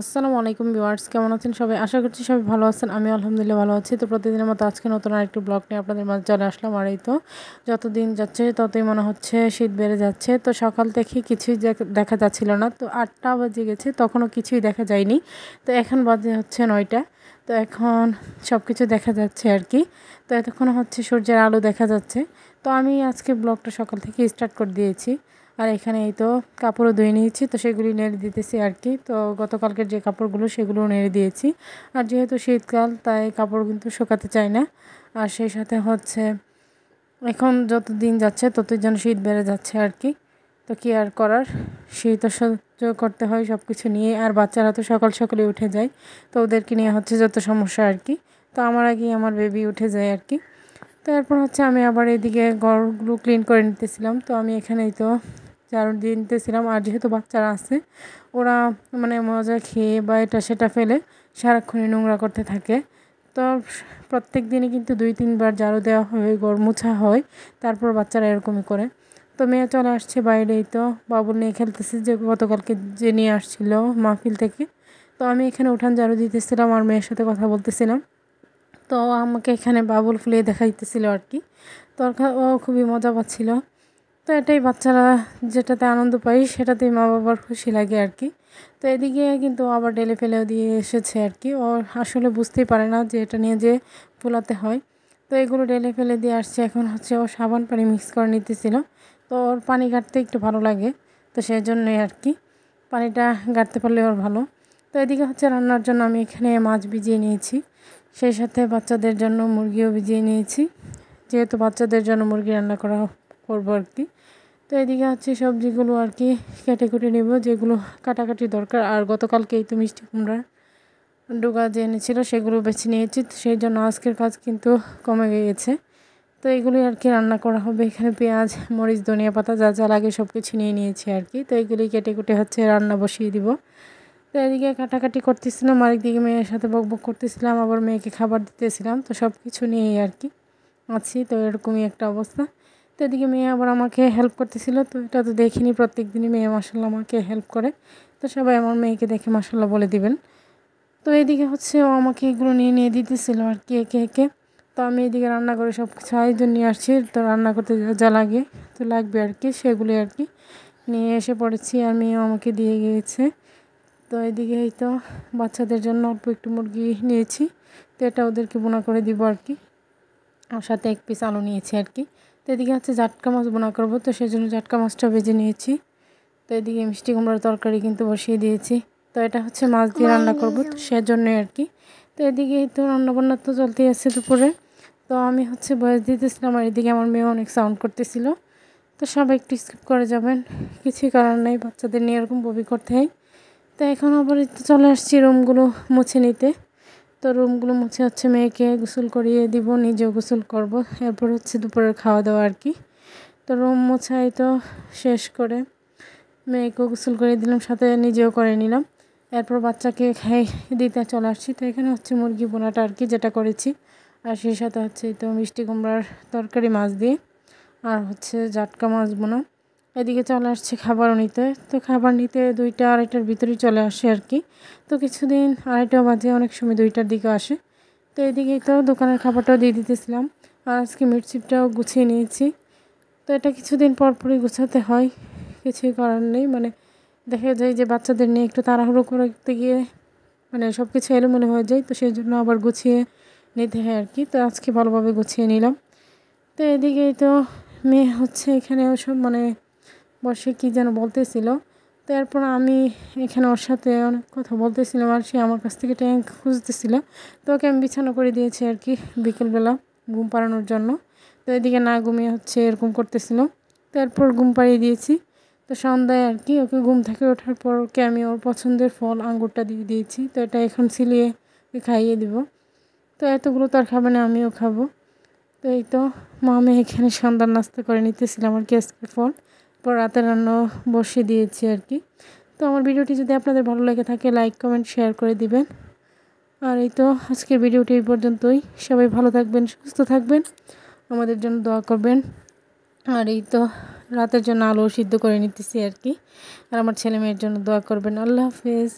আসসালামু আলাইকুম ভিউয়ার্স, কেমন আছেন সবাই? আশা করছি সবাই ভালো আছেন। আমি আলহামদুলিল্লাহ ভালো আছি। তো প্রতিদিনের মতো আজকে নতুন আরেকটি ব্লগ নিয়ে আপনাদের মাঝে চলে আসলাম। আর এই তো যত দিন যাচ্ছে ততই মনে হচ্ছে শীত বেড়ে যাচ্ছে। তো সকাল থেকে কিছুই দেখা যাচ্ছিল না। তো 8টা বেজে গেছে, তখনও কিছুই দেখা যায়নি। তো এখন বাজে হচ্ছে 9টা। তো এখন সব কিছু দেখা যাচ্ছে আর কি। তো এতক্ষণ হচ্ছে সূর্যের আলো দেখা যাচ্ছে। তো আমি আজকে ব্লগটা সকাল থেকে স্টার্ট করে দিয়েছি। আর এখানে এই তো কাপড়ও ধুয়ে নিয়েছি, তো সেগুলি নেড়ে দিতেছি আর কি। তো গতকালকের যে কাপড়গুলো সেগুলোও নেড়ে দিয়েছি। আর যেহেতু শীতকাল তাই কাপড় কিন্তু শুকাতে চায় না। আর সেই সাথে হচ্ছে এখন যত দিন যাচ্ছে ততই যেন শীত বেড়ে যাচ্ছে আর কি। তো কি আর করার, শীত সহ্য করতে হয় সব কিছু নিয়ে। আর বাচ্চারা তো সকাল সকালে উঠে যায়, তো ওদেরকে নিয়ে হচ্ছে যত সমস্যা আর কি। তো আমার আগেই আমার বেবি উঠে যায় আর কি। তারপর হচ্ছে আমি আবার এদিকে ঘরগুলো ক্লিন করে নিতেছিলাম। তো আমি এখানেই তো ঝাড়ু দিয়ে নিতেছিলাম। আর যেহেতু বাচ্চারা আছে, ওরা মানে মজা খেয়ে বা এটা সেটা ফেলে সারাক্ষণই নোংরা করতে থাকে। তো প্রত্যেক দিনই কিন্তু 2-3 বার ঝাড়ু দেওয়া হয়, ঘর মোছা হয়। তারপর বাচ্চারা এরকমই করে। তো মেয়ে চলে আসছে বাইরেই, তো বাবুল নিয়ে খেলতেছে, যে গতকালকে যে নিয়ে আসছিল মাহফিল থেকে। তো আমি এখানে উঠান ঝাড়ু দিতেছিলাম আর মেয়ের সাথে কথা বলতেছিলাম। তো আমাকে এখানে বাবুল ফুলিয়ে দেখাইতেছিল আর কি। তো ও খুবই মজা পাচ্ছিল। তো এটাই বাচ্চারা যেটাতে আনন্দ পায় সেটাতেই মা বাবার খুশি লাগে আর কি। তো এদিকে কিন্তু আবার ঢেলে ফেলেও দিয়ে এসেছে আর কি। ও আসলে বুঝতেই পারে না যে এটা নিয়ে যে ফুলাতে হয়। তো এগুলো ঢেলে ফেলে দিয়ে আসছে। এখন হচ্ছে ও সাবান পানি মিক্স করে নিতেছিল। তো ওর পানি গাঁটতে একটু ভালো লাগে, তো সেই জন্যই আর কি পানিটা গাঁটতে পারলে ওর ভালো। তো এদিকে হচ্ছে রান্নার জন্য আমি এখানে মাছ ভিজিয়ে নিয়েছি, সেই সাথে বাচ্চাদের জন্য মুরগিও ভিজিয়ে নিয়েছি, যেহেতু বাচ্চাদের জন্য মুরগি রান্না করবো আর কি। তো এদিকে হচ্ছে সবজিগুলো আর কি কেটে কুটে নেব, যেগুলো কাটাকাটি দরকার। আর গতকালকে এই তো মিষ্টি কুমড়া ডোগা যে এনেছিল সেগুলো বেছে নিয়েছি, সেই জন্য আজকের কাজ কিন্তু কমে গিয়েছে। তো এগুলোই আর কি রান্না করা হবে। এখানে পেঁয়াজ, মরিচ, ধনিয়া পাতা যা যা লাগে সব কিছু নিয়ে নিয়েছি আর কি। তো এগুলি কেটে কুটে হচ্ছে রান্না বসিয়ে দিব। তো এদিকে কাটাকাটি করতেছিলাম, আরেকদিকে মেয়ের সাথে বকবক করতেছিলাম, আবার মেয়েকে খাবার দিতেছিলাম। তো সব কিছু নিয়েই আর কি আছি। তো এরকমই একটা অবস্থা। তো এদিকে মেয়ে আবার আমাকে হেল্প করতেছিল। তো এটা তো দেখিনি, প্রত্যেক দিনই মেয়ে মাসাল্লাহ আমাকে হেল্প করে। তো সবাই আমার মেয়েকে দেখে মাসাল্লাহ বলে দিবেন। তো এদিকে হচ্ছে ও আমাকে এগুলো নিয়ে নিয়ে দিতেছিল আর কি একে একে। তো আমি এদিকে রান্না করে সব কিছু আয়োজন নিয়ে আসছি। তো রান্না করতে যা যা লাগে তো লাগবে আর কি, সেগুলি আর কি নিয়ে এসে পড়েছি। আর মেয়েও আমাকে দিয়ে গিয়েছে। তো এদিকে এই তো বাচ্চাদের জন্য অল্প একটু মুরগি নিয়েছি, তো এটা ওদেরকে বোনা করে দিব আর কি। আর সাথে 1 পিস আলু নিয়েছি আর কি। তো এদিকে হচ্ছে জাটকা মাছ বোনা করবো, তো সেই জন্য জাটকা মাছটা ভেজে নিয়েছি। তো এদিকে মিষ্টি কুমড়ার তরকারি কিন্তু বসিয়ে দিয়েছি। তো এটা হচ্ছে মাছ দিয়ে রান্না করব, তো সেজন্যই আর কি। তো এদিকে তো রান্নাবান্না তো চলতেই আছে দুপুরে। তো আমি হচ্ছে বয়স দিতেছিলাম, আর এদিকে আমার মেয়ে অনেক সাউন্ড করতেছিল। তো সবাই একটু স্কিপ করে যাবেন, কিছুই করার নেই, বাচ্চাদের নিয়ে এরকম ববি করতে হয়। তো এখন আবার চলে আসছি রুমগুলো মুছে নিতে। তো রুমগুলো মুছে হচ্ছে মেয়েকে গোসল করিয়ে দিব, নিজেও গোসল করব। এরপর হচ্ছে দুপুরের খাওয়া দাওয়া আর কি। তো রুম মোছাই তো শেষ করে মেয়েকেও গোসল করে দিলাম, সাথে নিজেও করে নিলাম। এরপর বাচ্চাকে খাই দিতে চলে আসছি। তো এখানে হচ্ছে মুরগি বোনাটা আর কি যেটা করেছি। আর সেই সাথে হচ্ছে তো মিষ্টি কুমড়ার তরকারি মাছ দিয়ে, আর হচ্ছে জাটকা মাছ বোনা। এদিকে চলে আসছে খাবারও নিতে। তো খাবার নিতে 2টা-2:30টার ভিতরেই চলে আসে আর কি। তো কিছুদিন 2:30 বাজে, অনেক সময় 2টার দিকে আসে। তো এদিকেই তো দোকানের খাবারটাও দিয়ে দিতেছিলাম। আর আজকে মিটচিপটাও গুছিয়ে নিয়েছি। তো এটা কিছুদিন পর পরই গুছাতে হয়, কিছুই করার নেই। মানে দেখা যায় যে বাচ্চাদের নিয়ে একটু তাড়াহুড়ো করতে গিয়ে মানে সব কিছু এলোমেলো হয়ে যায়, তো সেই জন্য আবার গুছিয়ে নিতে হয় আর কি। তো আজকে ভালোভাবে গুছিয়ে নিলাম। তো এদিকেই তো মেয়ে হচ্ছে এখানে ওসব মানে বসে কী যেন বলতেছিল। তো এরপর আমি এখানে ওর সাথে অনেক কথা বলতেছিলাম, আর সে আমার কাছ থেকে ট্যাঙ্ক খুঁজতেছিল। তো ওকে আমি বিছানা করে দিয়েছি আর কি বিকেলবেলা ঘুম পাড়ানোর জন্য। তো এদিকে না ঘুমিয়ে হচ্ছে এরকম করতেছিল। তো এরপর ঘুম পাড়িয়ে দিয়েছি। তো সন্ধ্যায় আর কি ওকে ঘুম থেকে ওঠার পর ওকে আমি ওর পছন্দের ফল আঙ্গুরটা দিয়ে দিয়েছি। তো এটা এখন ছিলিয়ে খাইয়ে দিব। তো এতগুলো তো আর খাবে না, আমিও খাবো। তো এই তো আমি এখানে সন্ধ্যার নাস্তা করে নিতেছিলাম আর কি আজকের পর রাতের রান্না বসিয়ে দিয়েছি আর কি। তো আমার ভিডিওটি যদি আপনাদের ভালো লেগে থাকে লাইক কমেন্ট শেয়ার করে দিবেন। আর এই তো আজকের ভিডিওটি এই পর্যন্তই। সবাই ভালো থাকবেন, সুস্থ থাকবেন, আমাদের জন্য দোয়া করবেন। আর এই তো রাতের জন্য আলু সিদ্ধ করে নিতেছি আর কি। আর আমার ছেলে মেয়ের জন্য দোয়া করবেন। আল্লাহ হাফেজ।